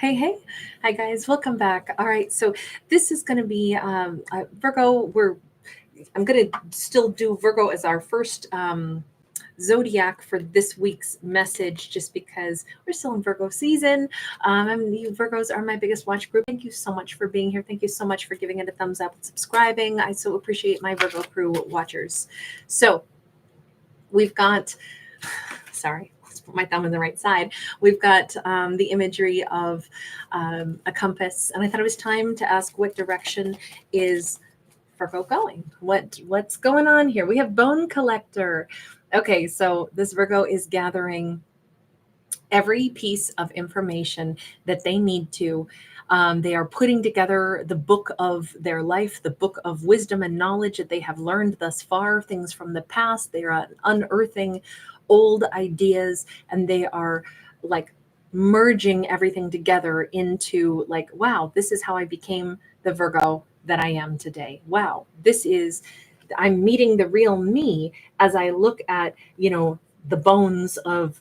Hey, hey. Hi, guys. Welcome back. All right. So this is going to be Virgo. I'm going to still do Virgo as our first zodiac for this week's message, just because we're still in Virgo season. And you Virgos are my biggest watch group. Thank you so much for being here. Thank you so much for giving it a thumbs up and subscribing. I so appreciate my Virgo crew watchers. So we've got, sorry, let's put my thumb on the right side. We've got the imagery of a compass, and I thought it was time to ask, what direction is Virgo going? What's going on here? We have bone collector. Okay, so this Virgo is gathering every piece of information that they need to. They are putting together the book of their life, the book of wisdom and knowledge that they have learned thus far, things from the past. They are unearthing old ideas, and they are like merging everything together into like, wow, this is how I became the Virgo that I am today. Wow, I'm meeting the real me as I look at, the bones of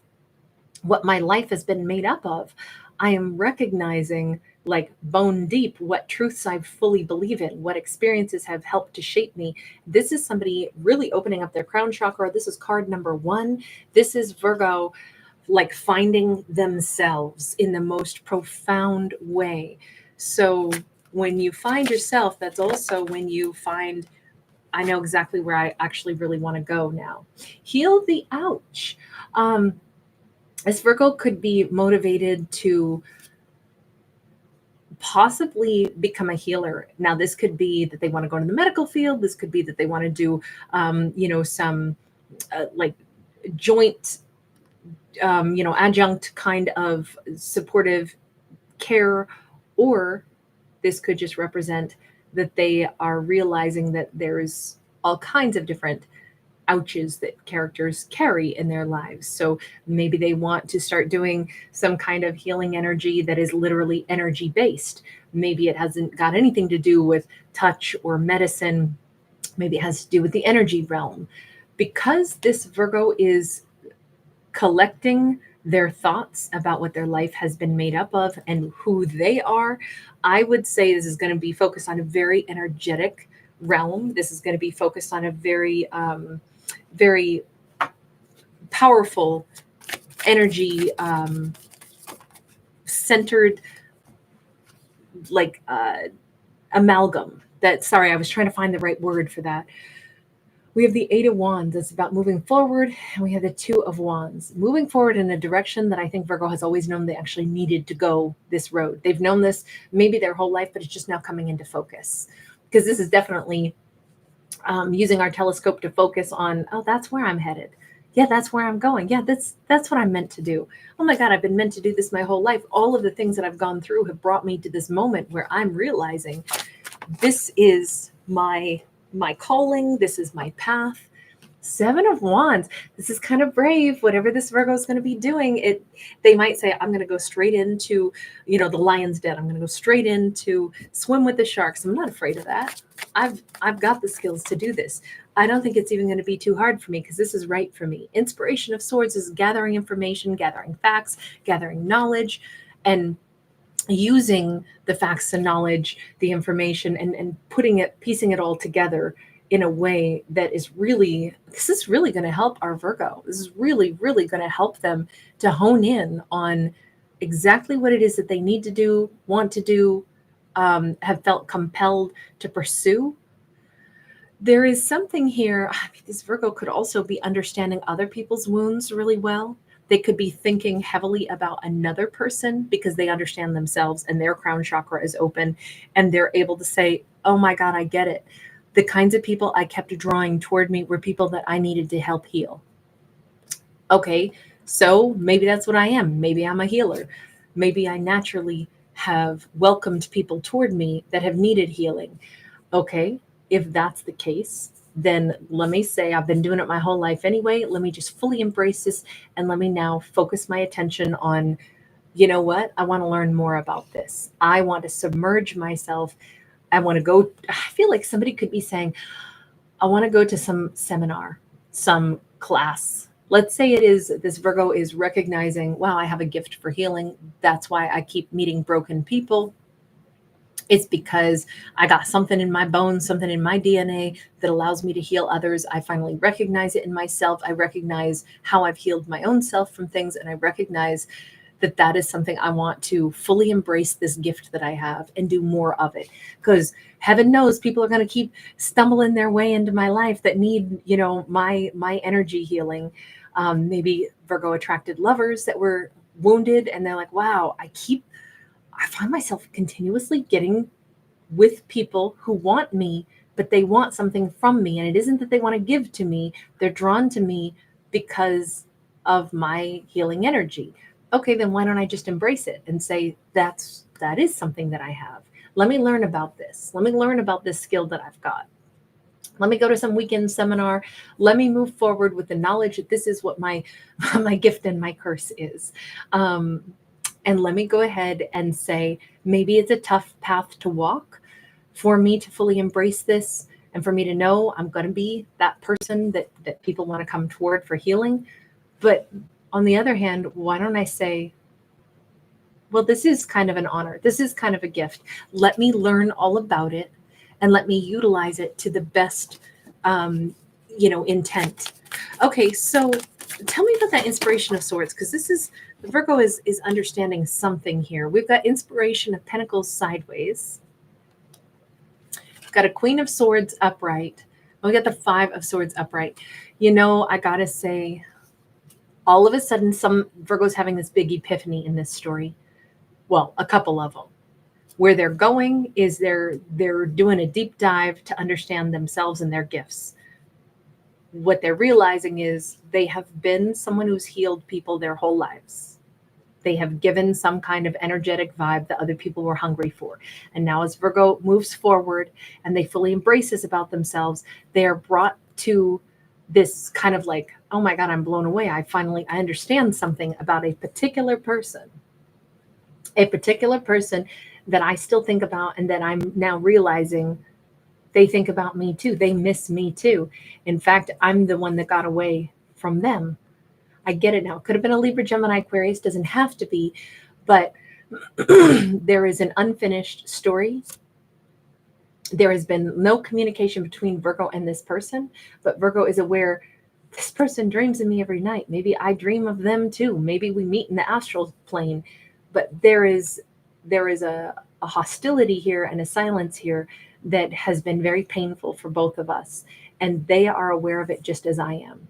what my life has been made up of. I am recognizing, like bone deep, what truths I fully believe in, what experiences have helped to shape me. This is somebody really opening up their crown chakra. This is card number one. This is Virgo, like finding themselves in the most profound way. So when you find yourself, that's also when you find, I know exactly where I actually really want to go now. Heal the ouch. This Virgo could be motivated to possibly become a healer. Now, this could be that they want to go into the medical field. This could be that they want to do, some like joint, adjunct kind of supportive care, or this could just represent that they are realizing that there's all kinds of different ouches that characters carry in their lives. So maybe they want to start doing some kind of healing energy that is literally energy based. Maybe it hasn't got anything to do with touch or medicine. Maybe it has to do with the energy realm. Because this Virgo is collecting their thoughts about what their life has been made up of and who they are, I would say this is going to be focused on a very energetic realm. This is going to be focused on a very powerful energy centered, like amalgam. That, sorry, I was trying to find the right word for that. We have the Eight of Wands. It's about moving forward. And we have the Two of Wands. Moving forward in a direction that I think Virgo has always known they actually needed to go this road. They've known this maybe their whole life, but it's just now coming into focus. Because this is definitely using our telescope to focus on, oh, that's where I'm headed. Yeah, that's where I'm going. Yeah, that's what I'm meant to do. Oh my God, I've been meant to do this my whole life. All of the things that I've gone through have brought me to this moment where I'm realizing this is my calling. This is my path. Seven of Wands. This is kind of brave. Whatever this Virgo is going to be doing, they might say, I'm going to go straight into, the lion's den. I'm going to go straight into swim with the sharks. I'm not afraid of that. I've got the skills to do this. I don't think it's even going to be too hard for me because this is right for me. Inspiration of Swords is gathering information, gathering facts, gathering knowledge, and using the facts and knowledge, the information, and piecing it all together in a way that is really, this is really going to help our Virgo. This is really, really going to help them to hone in on exactly what it is that they need to do, want to do, have felt compelled to pursue. There is something here. I mean, this Virgo could also be understanding other people's wounds really well. They could be thinking heavily about another person because they understand themselves and their crown chakra is open and they're able to say, oh my God, I get it. The kinds of people I kept drawing toward me were people that I needed to help heal. Okay, so maybe that's what I am. Maybe I'm a healer. Maybe I naturally have welcomed people toward me that have needed healing. Okay, if that's the case, then let me say I've been doing it my whole life anyway. Let me just fully embrace this and let me now focus my attention on, you know what? I want to learn more about this. I want to submerge myself. I want to go. I feel like somebody could be saying, I want to go to some seminar, some class, Let's say it is this Virgo is recognizing, wow, I have a gift for healing. That's why I keep meeting broken people. It's because I got something in my bones, something in my DNA that allows me to heal others. I finally recognize it in myself. I recognize how I've healed my own self from things, and I recognize that that is something I want to fully embrace, this gift that I have, and do more of it. Because heaven knows people are going to keep stumbling their way into my life that need, my energy healing. Maybe Virgo attracted lovers that were wounded, and they're like, wow, I find myself continuously getting with people who want me, but they want something from me. And it isn't that they want to give to me, they're drawn to me because of my healing energy. Okay, then why don't I just embrace it and say, that is something that I have. Let me learn about this. Let me learn about this skill that I've got. Let me go to some weekend seminar. Let me move forward with the knowledge that this is what my gift and my curse is. And let me go ahead and say, maybe it's a tough path to walk for me to fully embrace this, and for me to know I'm going to be that person that people want to come toward for healing. But on the other hand, why don't I say, well, this is kind of an honor. This is kind of a gift. Let me learn all about it and let me utilize it to the best, intent. Okay, so tell me about that inspiration of swords, because Virgo is understanding something here. We've got inspiration of pentacles sideways. We've got a queen of swords upright. We got the 5 of swords upright. I gotta say, all of a sudden, some Virgo's having this big epiphany in this story. Well, a couple of them. Where they're going is they're doing a deep dive to understand themselves and their gifts. What they're realizing is they have been someone who's healed people their whole lives. They have given some kind of energetic vibe that other people were hungry for. And now as Virgo moves forward and they fully embrace this about themselves, they are brought to this kind of like, oh my God, I'm blown away. I understand something about a particular person that I still think about, and that I'm now realizing they think about me too. They miss me too. In fact, I'm the one that got away from them. I get it now. Could have been a Libra, Gemini, Aquarius, doesn't have to be, but there is an unfinished story. There has been no communication between Virgo and this person, but Virgo is aware this person dreams of me every night. Maybe I dream of them too. Maybe we meet in the astral plane, but there is a hostility here and a silence here that has been very painful for both of us. And they are aware of it just as I am.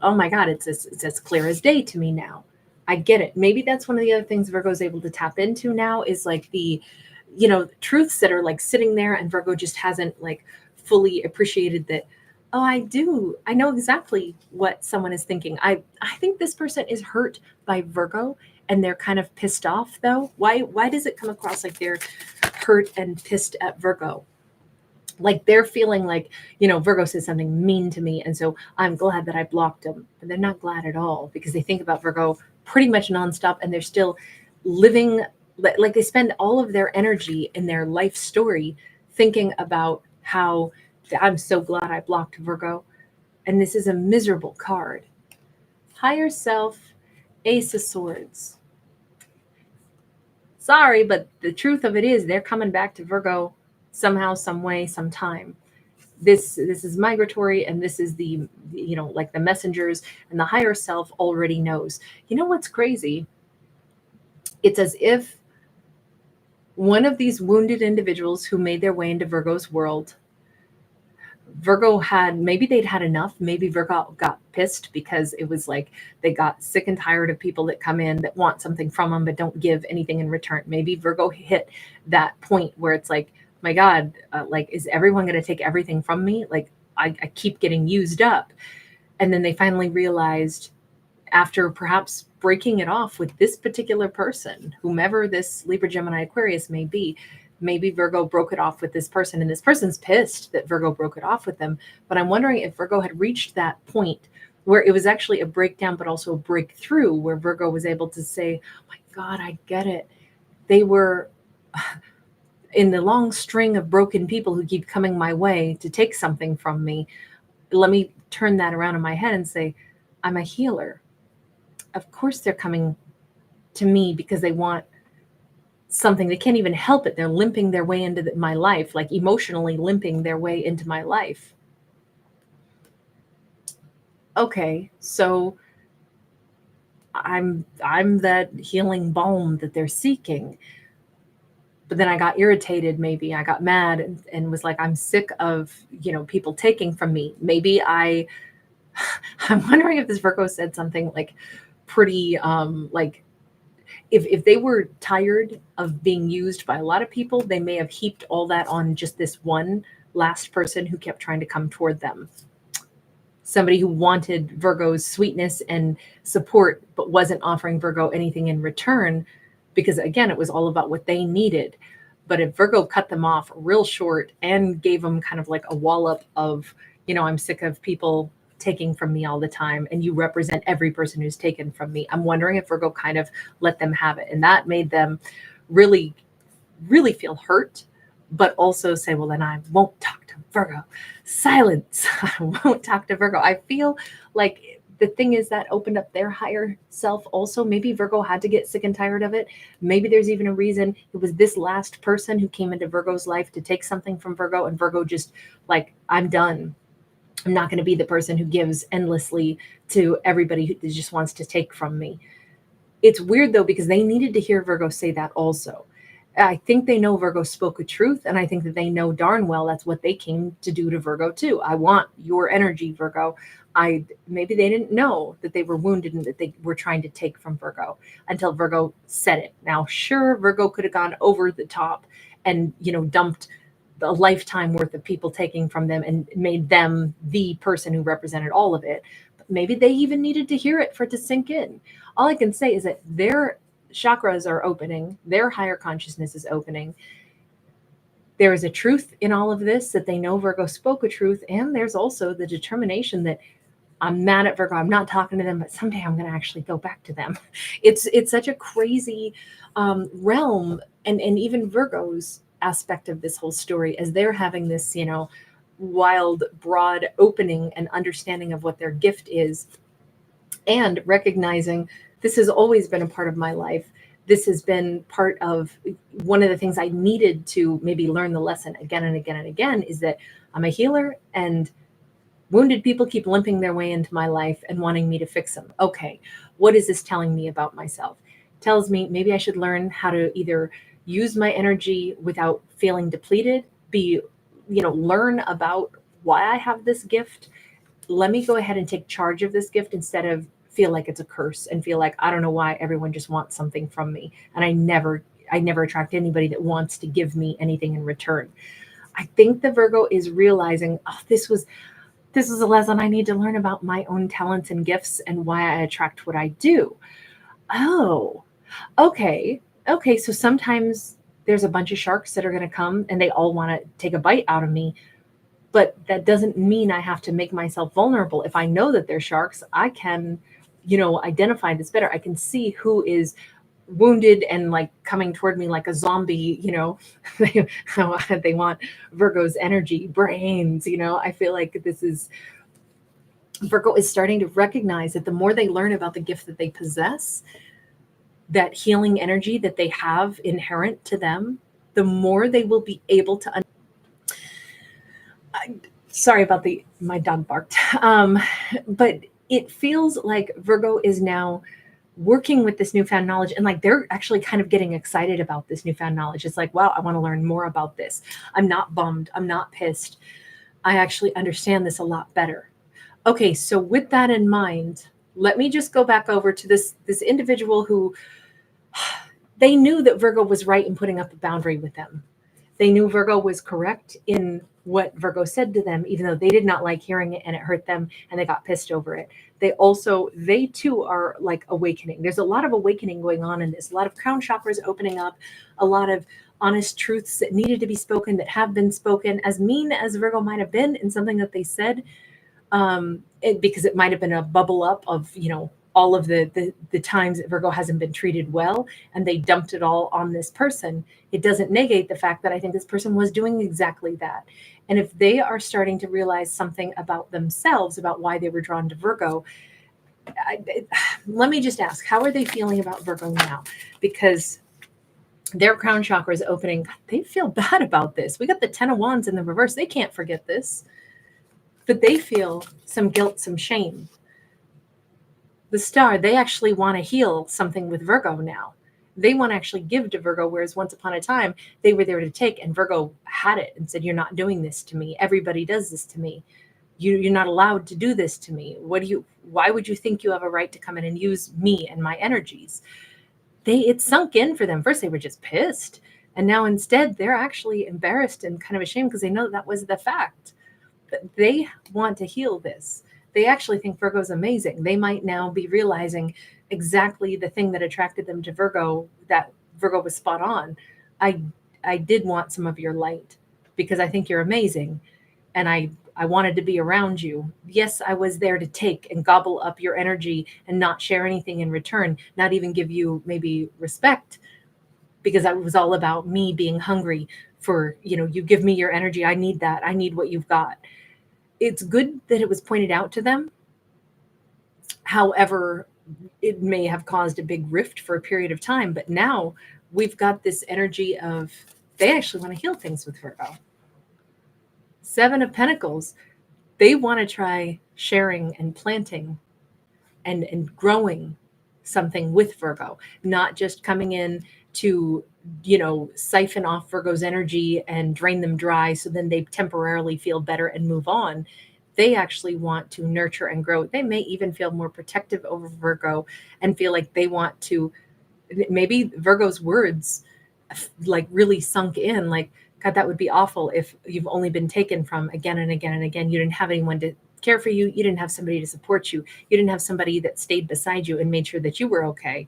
Oh my God, it's as clear as day to me now. I get it. Maybe that's one of the other things Virgo's able to tap into now, is like the, truths that are like sitting there, and Virgo just hasn't like fully appreciated that. Oh, I know exactly what someone is thinking. I think this person is hurt by Virgo, and they're kind of pissed off though. Why does it come across like they're hurt and pissed at Virgo? Like they're feeling like, Virgo said something mean to me, and so I'm glad that I blocked them. But they're not glad at all, because they think about Virgo pretty much nonstop, and they're still living like they spend all of their energy in their life story thinking about how I'm so glad I blocked Virgo. And this is a miserable card. Higher self, Ace of Swords. Sorry, but the truth of it is they're coming back to Virgo somehow, some way, sometime. This is migratory, and this is the, like the messengers, and the higher self already knows. You know what's crazy? It's as if one of these wounded individuals who made their way into Virgo's world, Virgo maybe they'd had enough. Maybe Virgo got pissed because it was like they got sick and tired of people that come in that want something from them but don't give anything in return. Maybe Virgo hit that point where it's like, my God, like, is everyone going to take everything from me? Like, I keep getting used up. And then they finally realized, after perhaps breaking it off with this particular person, whomever this Libra, Gemini, Aquarius may be, maybe Virgo broke it off with this person, and this person's pissed that Virgo broke it off with them. But I'm wondering if Virgo had reached that point where it was actually a breakdown, but also a breakthrough, where Virgo was able to say, oh my God, I get it. They were in the long string of broken people who keep coming my way to take something from me. Let me turn that around in my head and say, I'm a healer. Of course they're coming to me because they want something. They can't even help it. They're limping their way into my life, like emotionally limping their way into my life. Okay, so I'm that healing balm that they're seeking. But then I got irritated, maybe I got mad and was like, I'm sick of, people taking from me. Maybe I'm wondering if this Virgo said something like pretty, like if they were tired of being used by a lot of people, they may have heaped all that on just this one last person who kept trying to come toward them. Somebody who wanted Virgo's sweetness and support, but wasn't offering Virgo anything in return, because again, it was all about what they needed. But if Virgo cut them off real short and gave them kind of like a wallop of, I'm sick of people taking from me all the time, and you represent every person who's taken from me. I'm wondering if Virgo kind of let them have it. And that made them really, really feel hurt, but also say, well, then I won't talk to Virgo. Silence. I won't talk to Virgo. I feel like the thing is that opened up their higher self also. Maybe Virgo had to get sick and tired of it. Maybe there's even a reason it was this last person who came into Virgo's life to take something from Virgo, and Virgo just like, I'm done. I'm not going to be the person who gives endlessly to everybody who just wants to take from me. It's weird though, because they needed to hear Virgo say that also. I think they know Virgo spoke a truth, and I think that they know darn well that's what they came to do to Virgo too. I want your energy, Virgo. Maybe they didn't know that they were wounded and that they were trying to take from Virgo until Virgo said it. Now, sure, Virgo could have gone over the top and, dumped a lifetime worth of people taking from them and made them the person who represented all of it. But maybe they even needed to hear it for it to sink in. All I can say is that their chakras are opening, their higher consciousness is opening. There is a truth in all of this, that they know Virgo spoke a truth, and there's also the determination that I'm mad at Virgo, I'm not talking to them, but someday I'm going to actually go back to them. It's such a crazy realm, and even Virgo's aspect of this whole story, as they're having this, wild, broad opening and understanding of what their gift is, and recognizing this has always been a part of my life. This has been part of one of the things I needed to maybe learn the lesson again and again and again, is that I'm a healer, and wounded people keep limping their way into my life and wanting me to fix them. Okay, what is this telling me about myself? It tells me maybe I should learn how to either use my energy without feeling depleted, learn about why I have this gift. Let me go ahead and take charge of this gift instead of feel like it's a curse and feel like I don't know why everyone just wants something from me. And I never attract anybody that wants to give me anything in return. I think the Virgo is realizing, this was a lesson I need to learn about my own talents and gifts and why I attract what I do. Oh, okay. Okay. So sometimes there's a bunch of sharks that are going to come and they all want to take a bite out of me. But that doesn't mean I have to make myself vulnerable. If I know that they're sharks, I can, identify this better. I can see who is wounded and like coming toward me like a zombie, they want Virgo's energy, brains, I feel like Virgo is starting to recognize that the more they learn about the gift that they possess, that healing energy that they have inherent to them, the more they will be able to sorry about my dog barked. But it feels like Virgo is now working with this newfound knowledge, and like they're actually kind of getting excited about this newfound knowledge. It's like, wow, I want to learn more about this. I'm not bummed. I'm not pissed. I actually understand this a lot better. Okay, so with that in mind, let me just go back over to this individual who they knew that Virgo was right in putting up a boundary with them. They knew Virgo was correct in what Virgo said to them, even though they did not like hearing it and it hurt them and they got pissed over it. They too are like awakening. There's a lot of awakening going on in this, a lot of crown chakras opening up, a lot of honest truths that needed to be spoken that have been spoken, as mean as Virgo might have been in something that they said, because it might have been a bubble up of, all of the times that Virgo hasn't been treated well, and they dumped it all on this person. It doesn't negate the fact that I think this person was doing exactly that. And if they are starting to realize something about themselves, about why they were drawn to Virgo, Let me just ask, how are they feeling about Virgo now? Because their crown chakra is opening. They feel bad about this. We got the 10 of Wands in the reverse. They can't forget this, but they feel some guilt, some shame. The Star, they actually want to heal something with Virgo now. They want to actually give to Virgo, whereas once upon a time, they were there to take, and Virgo had it and said, you're not doing this to me. Everybody does this to me. You're not allowed to do this to me. Why would you think you have a right to come in and use me and my energies? It sunk in for them. First, they were just pissed. And now instead, they're actually embarrassed and kind of ashamed because they know that was the fact. But they want to heal this. They actually think Virgo's amazing. They might now be realizing exactly the thing that attracted them to Virgo, that Virgo was spot on. I did want some of your light because I think you're amazing. And I wanted to be around you. Yes, I was there to take and gobble up your energy and not share anything in return, not even give you maybe respect, because it was all about me being hungry for, you give me your energy. I need that. I need what you've got. It's good that it was pointed out to them. However, it may have caused a big rift for a period of time, but now we've got this energy of they actually want to heal things with Virgo. 7 of Pentacles, they want to try sharing and planting and growing something with Virgo, not just coming in to, siphon off Virgo's energy and drain them dry so then they temporarily feel better and move on. They actually want to nurture and grow. They may even feel more protective over Virgo and feel like they want to, maybe Virgo's words like really sunk in, like, God, that would be awful if you've only been taken from again and again and again. You didn't have anyone to care for you. You didn't have somebody to support you. You didn't have somebody that stayed beside you and made sure that you were okay.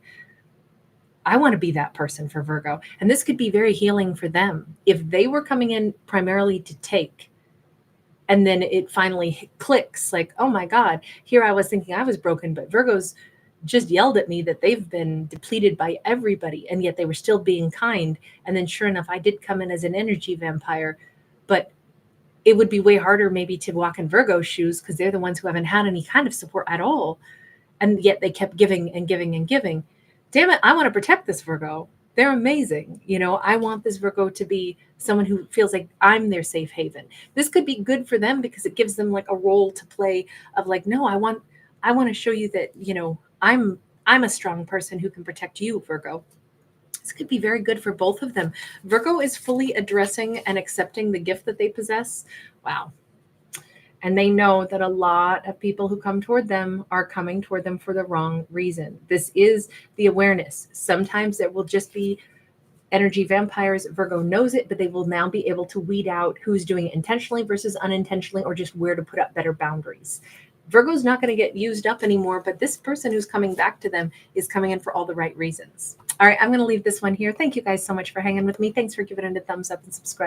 I want to be that person for Virgo. And this could be very healing for them. If they were coming in primarily to take, and then it finally clicks like, oh my God, here I was thinking I was broken, but Virgo's just yelled at me that they've been depleted by everybody, and yet they were still being kind. And then sure enough, I did come in as an energy vampire, but it would be way harder maybe to walk in Virgo's shoes because they're the ones who haven't had any kind of support at all. And yet they kept giving and giving and giving. Damn it, I want to protect this Virgo. They're amazing. I want this Virgo to be someone who feels like I'm their safe haven. This could be good for them because it gives them like a role to play of like, no, I want to show you that, I'm a strong person who can protect you, Virgo. This could be very good for both of them. Virgo is fully addressing and accepting the gift that they possess. Wow. And they know that a lot of people who come toward them are coming toward them for the wrong reason. This is the awareness. Sometimes there will just be energy vampires. Virgo knows it, but they will now be able to weed out who's doing it intentionally versus unintentionally, or just where to put up better boundaries. Virgo's not going to get used up anymore, but this person who's coming back to them is coming in for all the right reasons. All right, I'm going to leave this one here. Thank you guys so much for hanging with me. Thanks for giving it a thumbs up and subscribe.